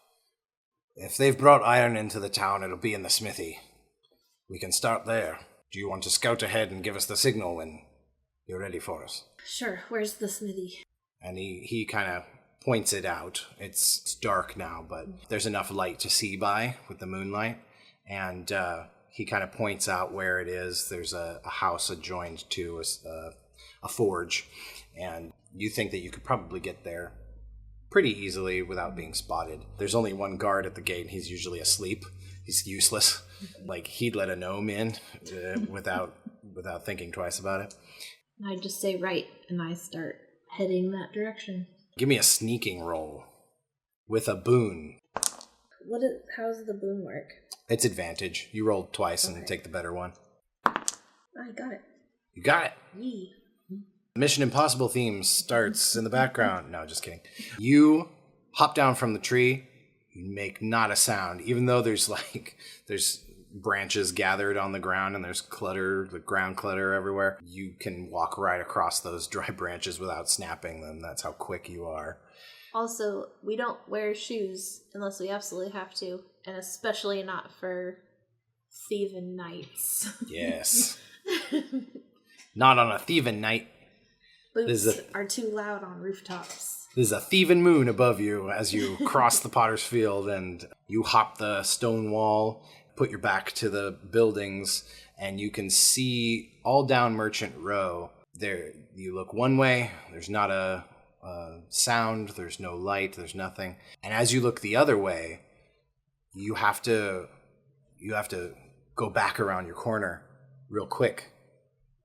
If they've brought iron into the town, it'll be in the smithy. We can start there. Do you want to scout ahead and give us the signal when you're ready for us? Sure, where's the smithy? And he kind of points it out. It's dark now, but there's enough light to see by with the moonlight. And he kind of points out where it is. There's a house adjoined to a forge. And you think that you could probably get there pretty easily without being spotted. There's only one guard at the gate, and he's usually asleep. He's useless. Like, he'd let a gnome in without thinking twice about it. I just say right, and I start heading that direction. Give me a sneaking roll with a boon. How's the boon work? It's advantage. You rolled twice and take the better one. I got it. You got it. Yee. Mission Impossible theme starts in the background. No, just kidding. You hop down from the tree. You make not a sound, even though there's branches gathered on the ground and there's the ground clutter everywhere. You can walk right across those dry branches without snapping them. That's how quick you are. Also, we don't wear shoes unless we absolutely have to, and especially not for thieving nights. Yes. Not on a thieving night. Boots are too loud on rooftops. There's a Thievin Moon above you as you cross the Potter's Field, and you hop the stone wall, put your back to the buildings, and you can see all down Merchant Row. There, you look one way, there's not a sound, there's no light, there's nothing. And as you look the other way, you have to go back around your corner real quick,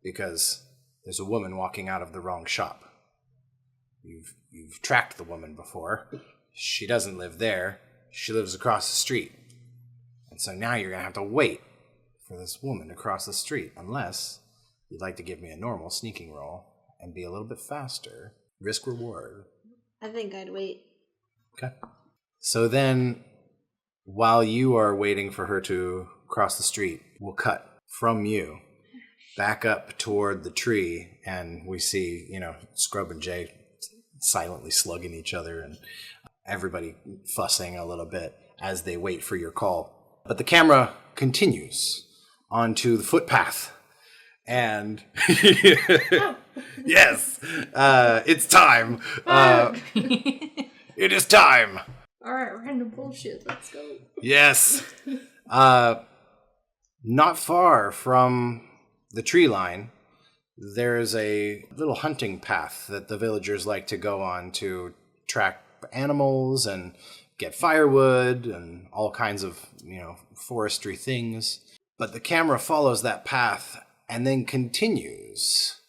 because there's a woman walking out of the wrong shop. You've tracked the woman before. She doesn't live there. She lives across the street. And so now you're going to have to wait for this woman to cross the street, unless you'd like to give me a normal sneaking roll and be a little bit faster. Risk reward. I think I'd wait. Okay. So then, while you are waiting for her to cross the street, we'll cut from you back up toward the tree, and we see, Scrub and Jay silently slugging each other and everybody fussing a little bit as they wait for your call. But the camera continues onto the footpath, and yes, it's time. It is time. Alright, random bullshit, let's go. Yes. Not far from the tree line, there's a little hunting path that the villagers like to go on to track animals and get firewood and all kinds of, forestry things. But the camera follows that path and then continues.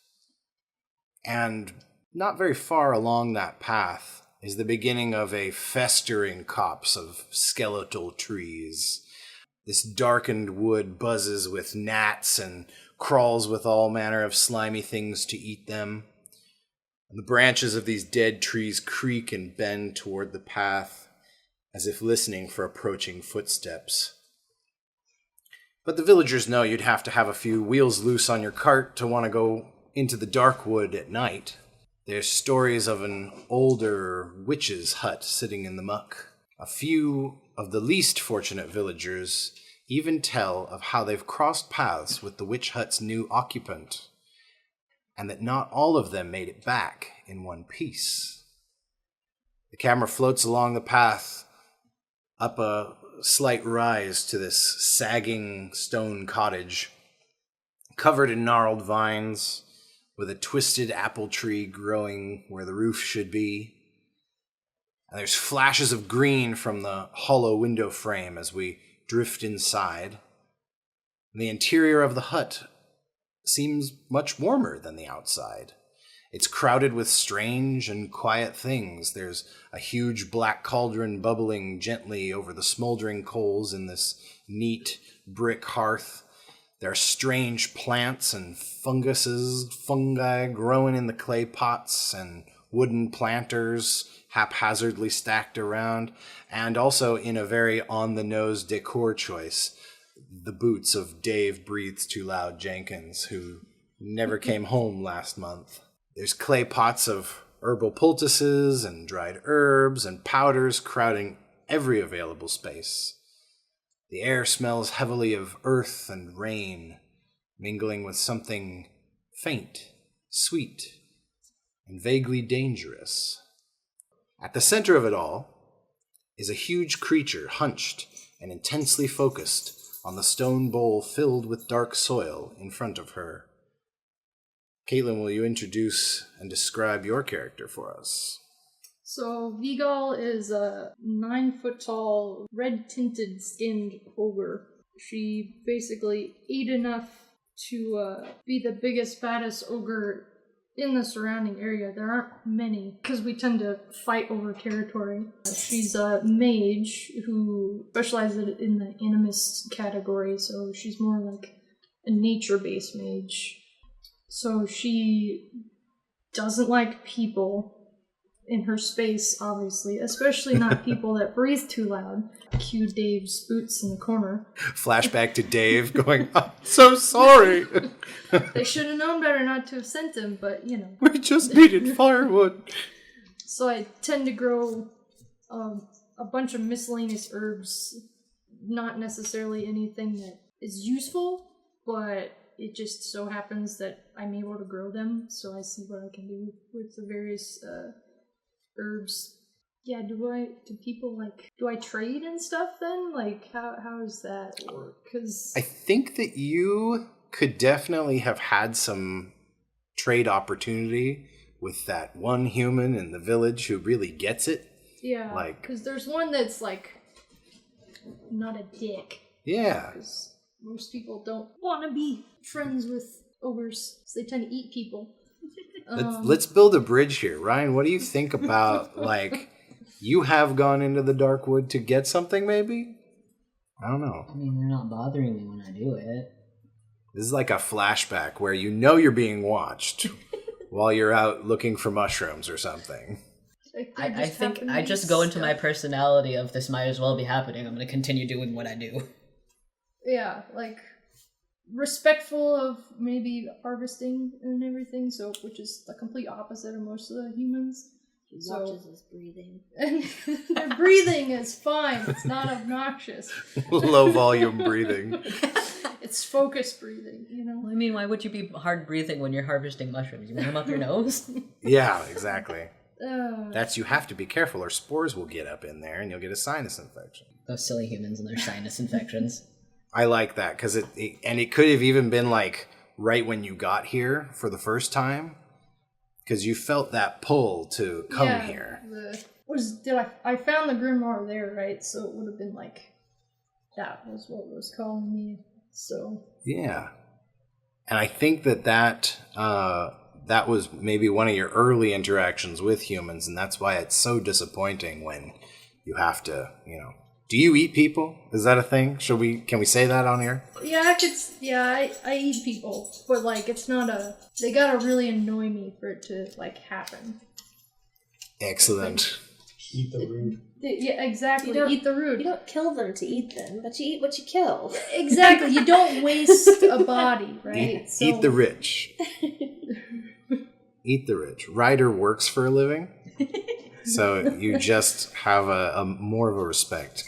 And not very far along that path is the beginning of a festering copse of skeletal trees. This darkened wood buzzes with gnats and crawls with all manner of slimy things to eat them. And the branches of these dead trees creak and bend toward the path, as if listening for approaching footsteps. But the villagers know you'd have to have a few wheels loose on your cart to want to go into the dark wood at night. There's stories of an older witch's hut sitting in the muck. A few of the least fortunate villagers even tell of how they've crossed paths with the witch hut's new occupant, and that not all of them made it back in one piece. The camera floats along the path up a slight rise to this sagging stone cottage, covered in gnarled vines, with a twisted apple tree growing where the roof should be. And there's flashes of green from the hollow window frame as we drift inside. And the interior of the hut seems much warmer than the outside. It's crowded with strange and quiet things. There's a huge black cauldron bubbling gently over the smoldering coals in this neat brick hearth. There are strange plants and fungi growing in the clay pots, and wooden planters haphazardly stacked around, and also in a very on-the-nose decor choice, the boots of Dave Breathes Too Loud Jenkins, who never came home last month. There's clay pots of herbal poultices and dried herbs and powders crowding every available space. The air smells heavily of earth and rain, mingling with something faint, sweet, and vaguely dangerous. At the center of it all is a huge creature hunched and intensely focused on the stone bowl filled with dark soil in front of her. Caitlin, will you introduce and describe your character for us? So, Vigal is a 9-foot-tall, red-tinted skinned ogre. She basically ate enough to be the biggest, baddest ogre in the surrounding area. There aren't many, because we tend to fight over territory. She's a mage who specializes in the animist category, so she's more like a nature-based mage. So she doesn't like people, in her space, obviously, especially not people that breathe too loud. Cue Dave's boots in the corner. Flashback to Dave going, I'm so sorry. They should have known better not to have sent him, but you know. We just needed firewood. So I tend to grow a bunch of miscellaneous herbs, not necessarily anything that is useful, but it just so happens that I'm able to grow them, so I see what I can do with the various herbs. Yeah, do I trade and stuff then? Like, how does that work? Because I think that you could definitely have had some trade opportunity with that one human in the village who really gets it. yeah, like- because there's one that's like not a dick. Yeah. Because most people don't want to be friends with ogres, so they tend to eat people. Let's build a bridge here. Ryan, what do you think about, like, you have gone into the dark wood to get something, maybe? I don't know. I mean, they're not bothering me when I do it. This is like a flashback where you know you're being watched while you're out looking for mushrooms or something. I think I just go into my personality of this might as well be happening. I'm going to continue doing what I do. Yeah, like respectful of maybe harvesting and everything, so which is the complete opposite of most of the humans. He So- watches us breathing. And their breathing is fine. It's not obnoxious. Low volume breathing. It's focused breathing, you know? I mean, why would you be hard breathing when you're harvesting mushrooms? You want them up your nose? Yeah, exactly. That's, you have to be careful or spores will get up in there and you'll get a sinus infection. Those silly humans and their sinus infections. I like that because it could have even been like right when you got here for the first time because you felt that pull to come here. I found the grimoire there, right? So it would have been like that was what was calling me. So Yeah, and I think that was maybe one of your early interactions with humans, and that's why it's so disappointing when you have to, you know. Do you eat people? Is that a thing? Can we say that on here? yeah, I eat people, but like it's not they gotta really annoy me for it to like happen. Excellent. Eat the rude. Yeah, exactly. You don't- Eat the rude. You don't kill them to eat them, but you eat what you kill. Exactly. You don't waste a body, right? Eat the rich. Eat the rich. Ryder works for a living, so you just have a more of a respect.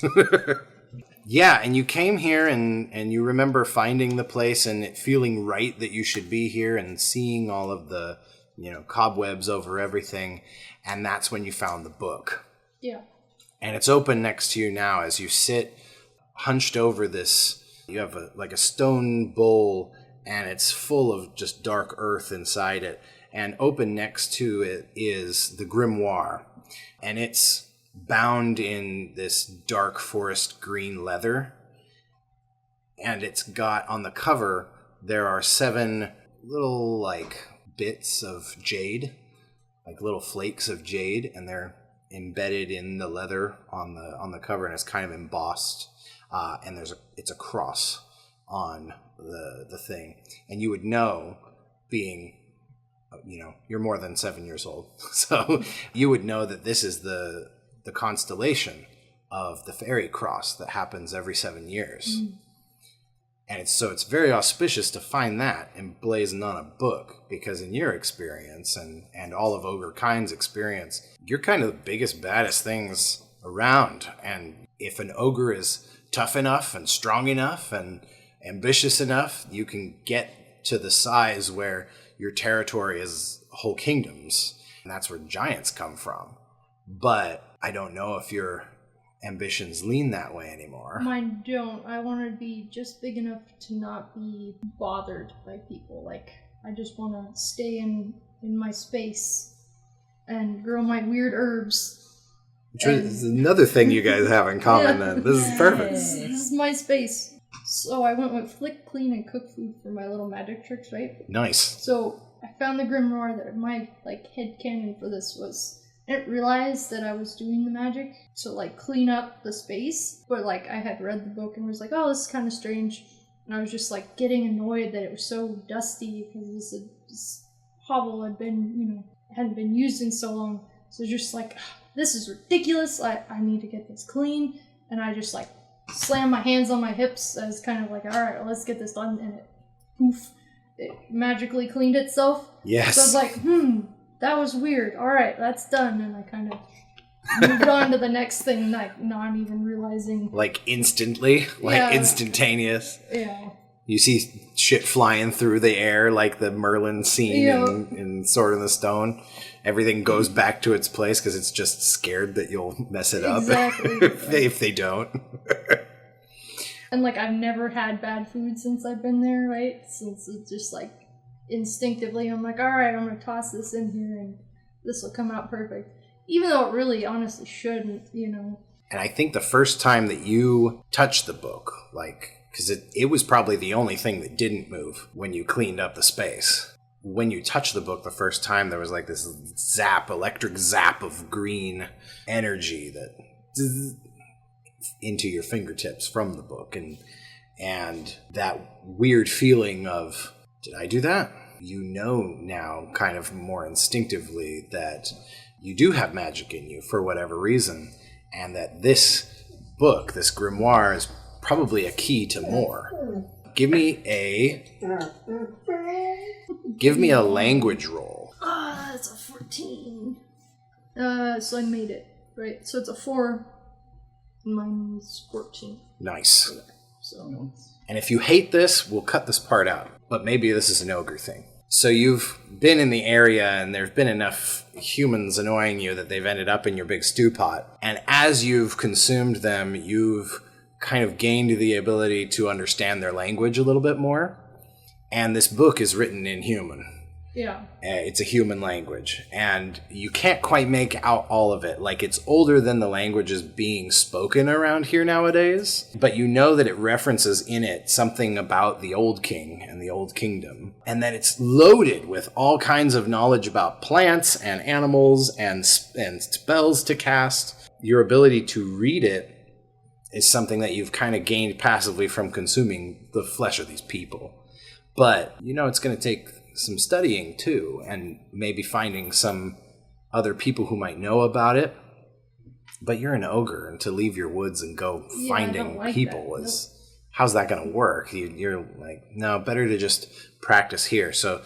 Yeah, and you came here and you remember finding the place and it feeling right that you should be here and seeing all of the, you know, cobwebs over everything, and that's when you found the book. Yeah. And it's open next to you now as you sit hunched over this. You have a stone bowl, and it's full of just dark earth inside it. And open next to it is the grimoire. And it's bound in this dark forest green leather. And it's got, on the cover, there are 7 little, like, bits of jade. Like little flakes of jade, and they're embedded in the leather on the cover, and it's kind of embossed, and it's a cross on the thing, and you would know, being, you know, you're more than 7 years old, so you would know that this is the constellation of the fairy cross that happens every 7 years. And it's very auspicious to find that emblazoned on a book, because in your experience and all of Ogre Kind's experience, you're kind of the biggest, baddest things around. And if an ogre is tough enough and strong enough and ambitious enough, you can get to the size where your territory is whole kingdoms. And that's where giants come from. But I don't know if your ambitions lean that way anymore. Mine don't. I want to be just big enough to not be bothered by people. Like, I just want to stay in my space and grow my weird herbs. Which is another thing you guys have in common then. This is perfect. This is my space. So I went with flick, clean, and cook food for my little magic tricks, right? Nice. So I found the grimoire that my head canon for this was, I didn't realize that I was doing the magic to clean up the space, but I had read the book and was like, oh, this is kind of strange, and I was just getting annoyed that it was so dusty because this hovel hadn't been used in so long. So just like, this is ridiculous. I need to get this clean. And I just like slam my hands on my hips as kind of like, all right, let's get this done. And it magically cleaned itself. Yes. So I was like, that was weird. All right, that's done. And I kind of moved on to the next thing, like not even realizing. Like instantly, like instantaneous. Yeah. You see shit flying through the air like the Merlin scene in Sword in the Stone. Everything goes back to its place because it's just scared that you'll mess it up if they don't. And like I've never had bad food since I've been there, right? Since it's just like instinctively I'm like, all right, I'm going to toss this in here and this will come out perfect. Even though it really honestly shouldn't, you know. And I think the first time that you touched the book, like, because it was probably the only thing that didn't move when you cleaned up the space. When you touched the book the first time, there was like this electric zap of green energy that into your fingertips from the book. And that weird feeling of, did I do that? You know now kind of more instinctively that you do have magic in you for whatever reason, and that this book, this grimoire, is probably a key to more. Give me a language roll. It's a 14. So I made it, right? So it's a 4 minus 14. Nice. Okay, so. And if you hate this, we'll cut this part out. But maybe this is an ogre thing. So you've been in the area and there's been enough humans annoying you that they've ended up in your big stew pot. And as you've consumed them, you've kind of gained the ability to understand their language a little bit more. And this book is written in human. Yeah. It's a human language. And you can't quite make out all of it. Like, it's older than the languages being spoken around here nowadays. But you know that it references in it something about the Old King and the Old Kingdom. And that it's loaded with all kinds of knowledge about plants and animals and spells to cast. Your ability to read it is something that you've kind of gained passively from consuming the flesh of these people. But you know it's going to take some studying too, and maybe finding some other people who might know about it. But you're an ogre, and to leave your woods and go finding people is... Nope. How's that going to work? You're like, no, better to just practice here. So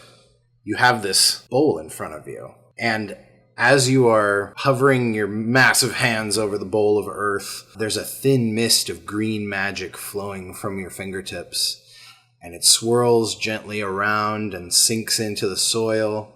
you have this bowl in front of you, and as you are hovering your massive hands over the bowl of earth, there's a thin mist of green magic flowing from your fingertips. And it swirls gently around and sinks into the soil.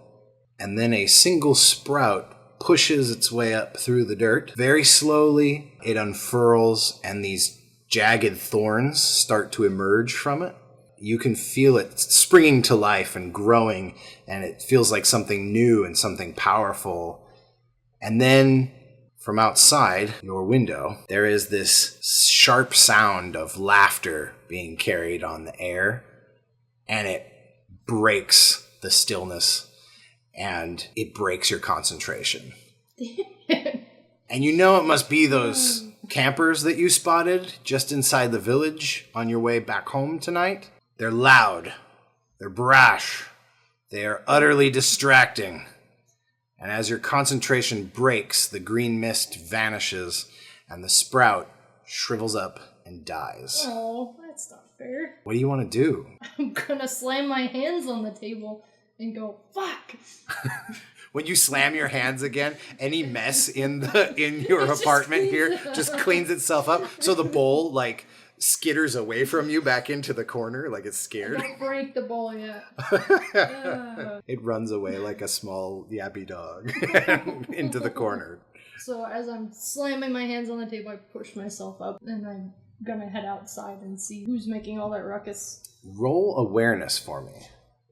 And then a single sprout pushes its way up through the dirt. Very slowly, it unfurls, and these jagged thorns start to emerge from it. You can feel it springing to life and growing, and it feels like something new and something powerful. And then, from outside your window, there is this sharp sound of laughter being carried on the air, and it breaks the stillness, and it breaks your concentration. And you know it must be those campers that you spotted just inside the village on your way back home tonight. They're loud, they're brash, they are utterly distracting. And as your concentration breaks, the green mist vanishes, and the sprout shrivels up and dies. Oh, that's not fair. What do you want to do? I'm gonna slam my hands on the table and go, fuck! When you slam your hands again, any mess in your apartment here just cleans itself up. So the bowl, like, skitters away from you back into the corner like it's scared. Don't break the bowl yet. It runs away like a small yappy dog into the corner. So as I'm slamming my hands on the table, I push myself up, and I'm gonna head outside and see who's making all that ruckus. Roll awareness for me.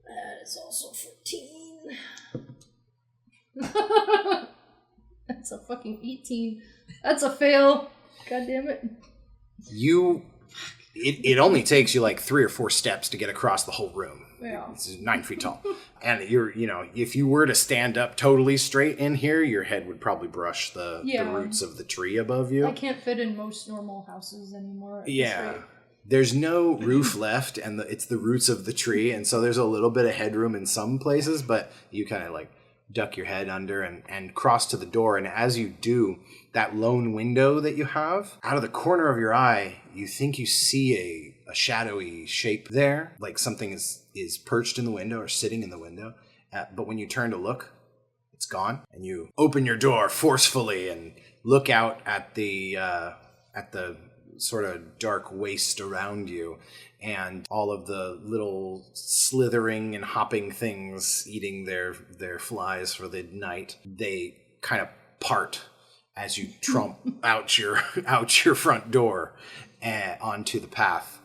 That is also 14. That's a fucking 18. That's a fail. God damn it. It only takes you like 3 or 4 steps to get across the whole room. Yeah. It's 9 feet tall. And if you were to stand up totally straight in here, your head would probably brush the roots of the tree above you. I can't fit in most normal houses anymore. Yeah. There's no roof left, and it's the roots of the tree, and so there's a little bit of headroom in some places, but you kind of like duck your head under and cross to the door. And as you do, that lone window that you have, out of the corner of your eye, you think you see a shadowy shape there, like something is perched in the window or sitting in the window. But when you turn to look, it's gone. And you open your door forcefully and look out at the sort of dark waste around you, and all of the little slithering and hopping things eating their flies for the night. They kind of part as you tromp out your front door onto the path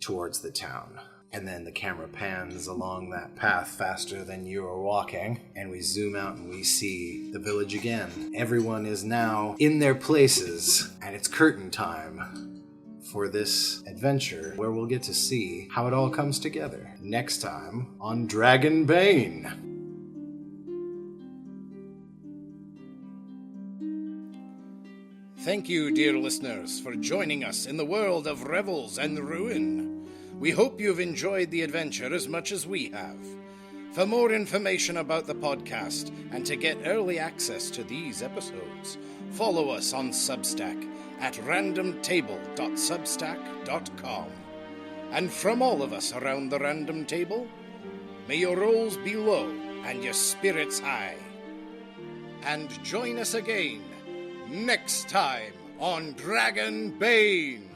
towards the town. And then the camera pans along that path faster than you are walking, and we zoom out and we see the village again. Everyone is now in their places, and it's curtain time for this adventure, where we'll get to see how it all comes together next time on Dragonbane. Thank you, dear listeners, for joining us in the world of Revels and Ruin. We hope you've enjoyed the adventure as much as we have. For more information about the podcast and to get early access to these episodes, follow us on Substack at randomtable.substack.com. And from all of us around the Random Table, may your rolls be low and your spirits high. And join us again next time on Dragonbane.